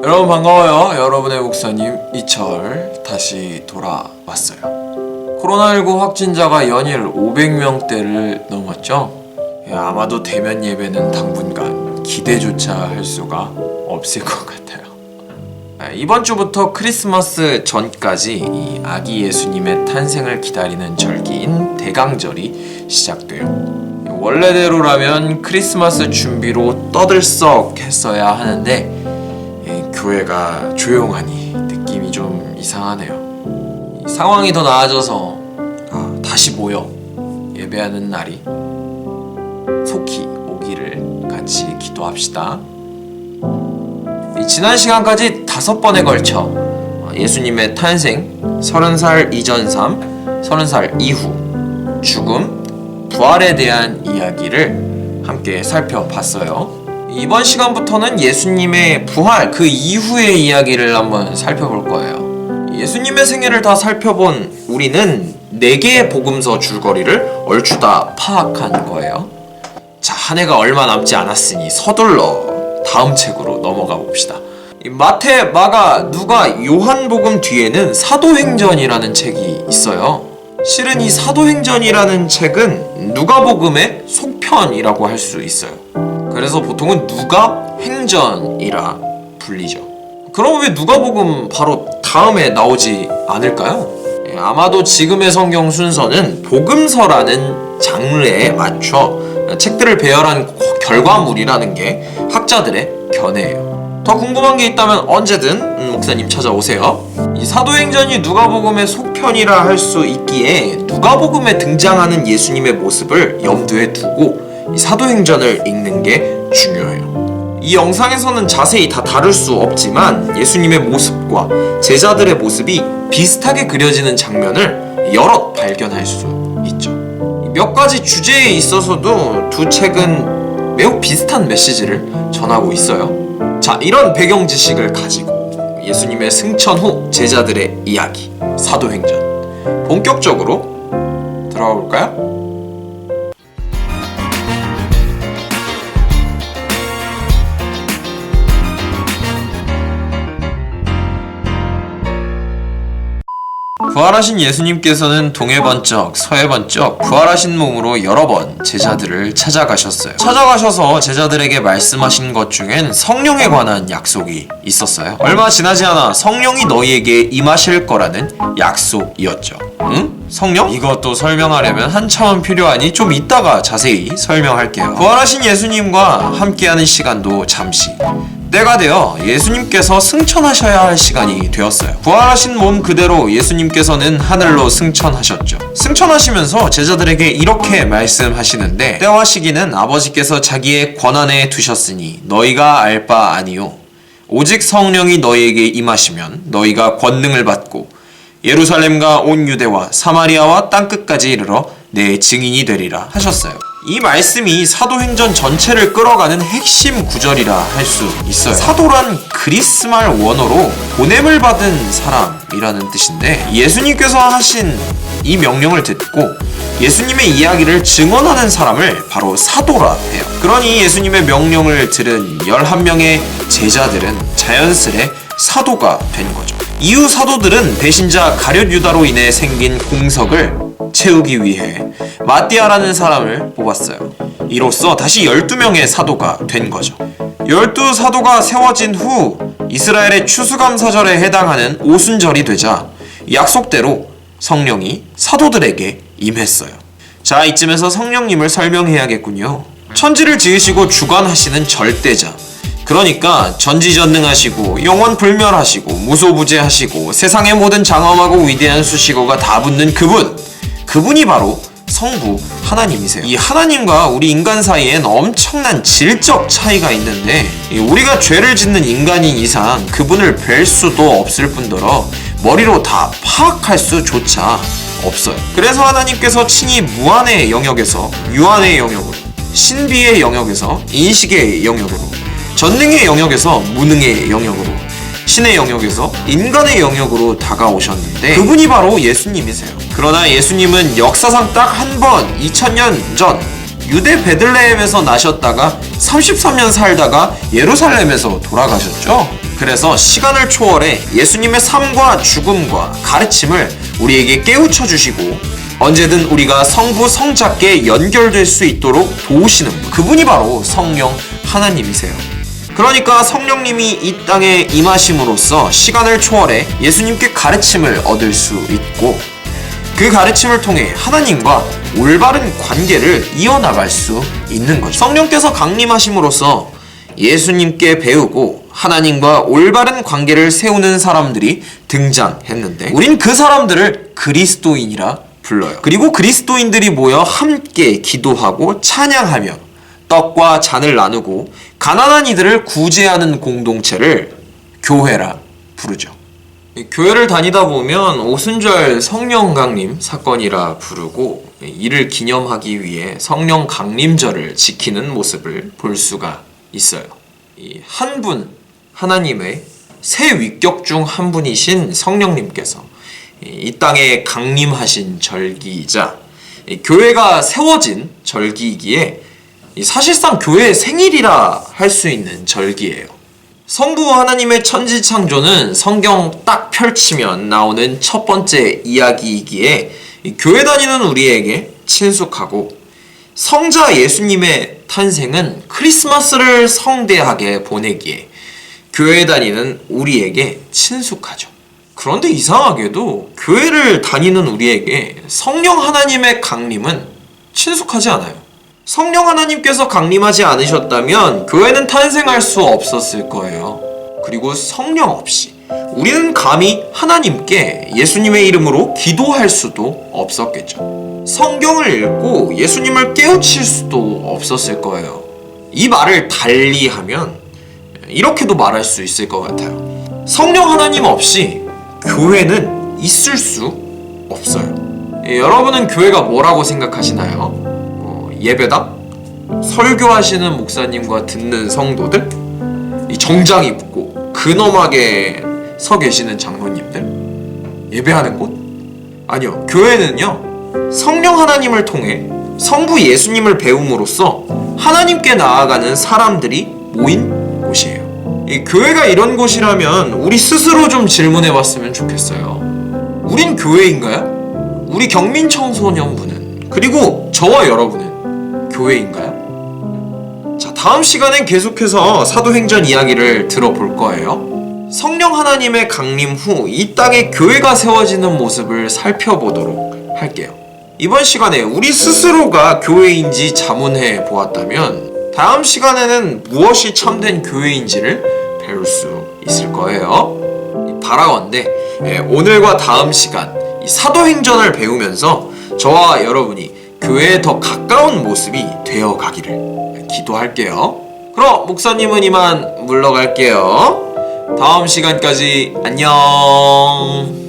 여러분 반가워요. 여러분의 목사님 이철 다시 돌아왔어요. 코로나19 확진자가 연일 500명대를 넘었죠. 아마도 대면 예배는 당분간 기대조차 할 수가 없을 것 같아요. 이번 주부터 크리스마스 전까지 이 아기 예수님의 탄생을 기다리는 절기인 대강절이 시작돼요. 원래대로라면 크리스마스 준비로 떠들썩 했어야 하는데 교회가 조용하니 느낌이 좀 이상하네요. 상황이 더 나아져서 다시 모여 예배하는 날이 속히 오기를 같이 기도합시다. 지난 시간까지 5번에 걸쳐 예수님의 탄생, 30살 이전 삶, 30살 이후, 죽음, 부활에 대한 이야기를 함께 살펴봤어요. 이번 시간부터는 예수님의 부활, 그 이후의 이야기를 한번 살펴볼 거예요. 예수님의 생애를 다 살펴본 우리는 4개의 복음서 줄거리를 얼추 다 파악한 거예요. 자, 한 해가 얼마 남지 않았으니 서둘러 다음 책으로 넘어가 봅시다. 마태, 마가, 누가, 요한복음 뒤에는 사도행전이라는 책이 있어요. 실은 이 사도행전이라는 책은 누가복음의 속편이라고 할 수 있어요. 그래서 보통은 누가행전이라 불리죠. 그럼 왜 누가복음 바로 다음에 나오지 않을까요? 아마도 지금의 성경 순서는 복음서라는 장르에 맞춰 책들을 배열한 결과물이라는 게 학자들의 견해예요. 더 궁금한 게 있다면 언제든 목사님 찾아오세요. 이 사도행전이 누가복음의 속편이라 할 수 있기에 누가복음에 등장하는 예수님의 모습을 염두에 두고 이 사도행전을 읽는 게 중요해요. 이 영상에서는 자세히 다 다룰 수 없지만 예수님의 모습과 제자들의 모습이 비슷하게 그려지는 장면을 여럿 발견할 수 있죠. 몇 가지 주제에 있어서도 두 책은 매우 비슷한 메시지를 전하고 있어요. 자, 이런 배경 지식을 가지고 예수님의 승천 후 제자들의 이야기, 사도행전 본격적으로 들어가 볼까요? 부활하신 예수님께서는 동해 번쩍 서해 번쩍 부활하신 몸으로 여러 번 제자들을 찾아가셨어요. 찾아가셔서 제자들에게 말씀하신 것 중엔 성령에 관한 약속이 있었어요. 얼마 지나지 않아 성령이 너희에게 임하실 거라는 약속이었죠. 응? 성령? 이것도 설명하려면 한참은 필요하니 좀 이따가 자세히 설명할게요. 부활하신 예수님과 함께하는 시간도 잠시 때가 되어 예수님께서 승천하셔야 할 시간이 되었어요. 부활하신 몸 그대로 예수님께서는 하늘로 승천하셨죠. 승천하시면서 제자들에게 이렇게 말씀하시는데, 때와 시기는 아버지께서 자기의 권한에 두셨으니 너희가 알 바 아니요 오직 성령이 너희에게 임하시면 너희가 권능을 받고 예루살렘과 온 유대와 사마리아와 땅끝까지 이르러 내 증인이 되리라 하셨어요. 이 말씀이 사도행전 전체를 끌어가는 핵심 구절이라 할 수 있어요. 사도란 그리스말 원어로 보냄을 받은 사람이라는 뜻인데, 예수님께서 하신 이 명령을 듣고 예수님의 이야기를 증언하는 사람을 바로 사도라 해요. 그러니 예수님의 명령을 들은 11명의 제자들은 자연스레 사도가 된 거죠. 이후 사도들은 배신자 가룟 유다로 인해 생긴 공석을 채우기 위해 마띠아라는 사람을 뽑았어요. 이로써 다시 12명의 사도가 된 거죠. 12사도가 세워진 후 이스라엘의 추수감사절에 해당하는 오순절이 되자 약속대로 성령이 사도들에게 임했어요. 자, 이쯤에서 성령님을 설명해야겠군요. 천지를 지으시고 주관하시는 절대자, 그러니까 전지전능하시고 영원불멸하시고 무소부재하시고 세상의 모든 장엄하고 위대한 수식어가 다 붙는 그분이 바로 성부 하나님이세요. 이 하나님과 우리 인간 사이엔 엄청난 질적 차이가 있는데, 우리가 죄를 짓는 인간인 이상 그분을 뵐 수도 없을 뿐더러 머리로 다 파악할 수조차 없어요. 그래서 하나님께서 친히 무한의 영역에서 유한의 영역으로, 신비의 영역에서 인식의 영역으로, 전능의 영역에서 무능의 영역으로, 신의 영역에서 인간의 영역으로 다가오셨는데, 그분이 바로 예수님이세요. 그러나 예수님은 역사상 딱 한 번 2000년 전 유대 베들레헴에서 나셨다가 33년 살다가 예루살렘에서 돌아가셨죠. 그래서 시간을 초월해 예수님의 삶과 죽음과 가르침을 우리에게 깨우쳐 주시고 언제든 우리가 성부 성자께 연결될 수 있도록 도우시는 분, 그분이 바로 성령 하나님이세요. 그러니까 성령님이 이 땅에 임하심으로써 시간을 초월해 예수님께 가르침을 얻을 수 있고 그 가르침을 통해 하나님과 올바른 관계를 이어나갈 수 있는 거죠. 성령께서 강림하심으로써 예수님께 배우고 하나님과 올바른 관계를 세우는 사람들이 등장했는데 우린 그 사람들을 그리스도인이라 불러요. 그리고 그리스도인들이 모여 함께 기도하고 찬양하며 떡과 잔을 나누고 가난한 이들을 구제하는 공동체를 교회라 부르죠. 교회를 다니다 보면 오순절 성령 강림 사건이라 부르고 이를 기념하기 위해 성령 강림절을 지키는 모습을 볼 수가 있어요. 이 한 분 하나님의 세 위격 중 한 분이신 성령님께서 이 땅에 강림하신 절기이자 교회가 세워진 절기이기에 사실상 교회의 생일이라 할 수 있는 절기예요. 성부 하나님의 천지창조는 성경 딱 펼치면 나오는 첫 번째 이야기이기에 교회 다니는 우리에게 친숙하고 성자 예수님의 탄생은 크리스마스를 성대하게 보내기에 교회 다니는 우리에게 친숙하죠. 그런데 이상하게도 교회를 다니는 우리에게 성령 하나님의 강림은 친숙하지 않아요. 성령 하나님께서 강림하지 않으셨다면 교회는 탄생할 수 없었을 거예요. 그리고 성령 없이 우리는 감히 하나님께 예수님의 이름으로 기도할 수도 없었겠죠. 성경을 읽고 예수님을 깨우칠 수도 없었을 거예요. 이 말을 달리하면 이렇게도 말할 수 있을 것 같아요. 성령 하나님 없이 교회는 있을 수 없어요. 여러분은 교회가 뭐라고 생각하시나요? 예배당? 설교하시는 목사님과 듣는 성도들? 이 정장 입고 근엄하게 서 계시는 장로님들? 예배하는 곳? 아니요. 교회는요, 성령 하나님을 통해 성부 예수님을 배움으로써 하나님께 나아가는 사람들이 모인 곳이에요. 이 교회가 이런 곳이라면 우리 스스로 좀 질문해 봤으면 좋겠어요. 우린 교회인가요? 우리 경민 청소년부는, 그리고 저와 여러분은 교회인가요? 자, 다음 시간엔 계속해서 사도행전 이야기를 들어볼 거예요. 성령 하나님의 강림 후 이 땅에 교회가 세워지는 모습을 살펴보도록 할게요. 이번 시간에 우리 스스로가 교회인지 자문해 보았다면 다음 시간에는 무엇이 참된 교회인지를 배울 수 있을 거예요. 바라건대 오늘과 다음 시간 이 사도행전을 배우면서 저와 여러분이 교회에 더 가까운 모습이 되어 가기를 기도할게요. 그럼 목사님은 이만 물러갈게요. 다음 시간까지 안녕.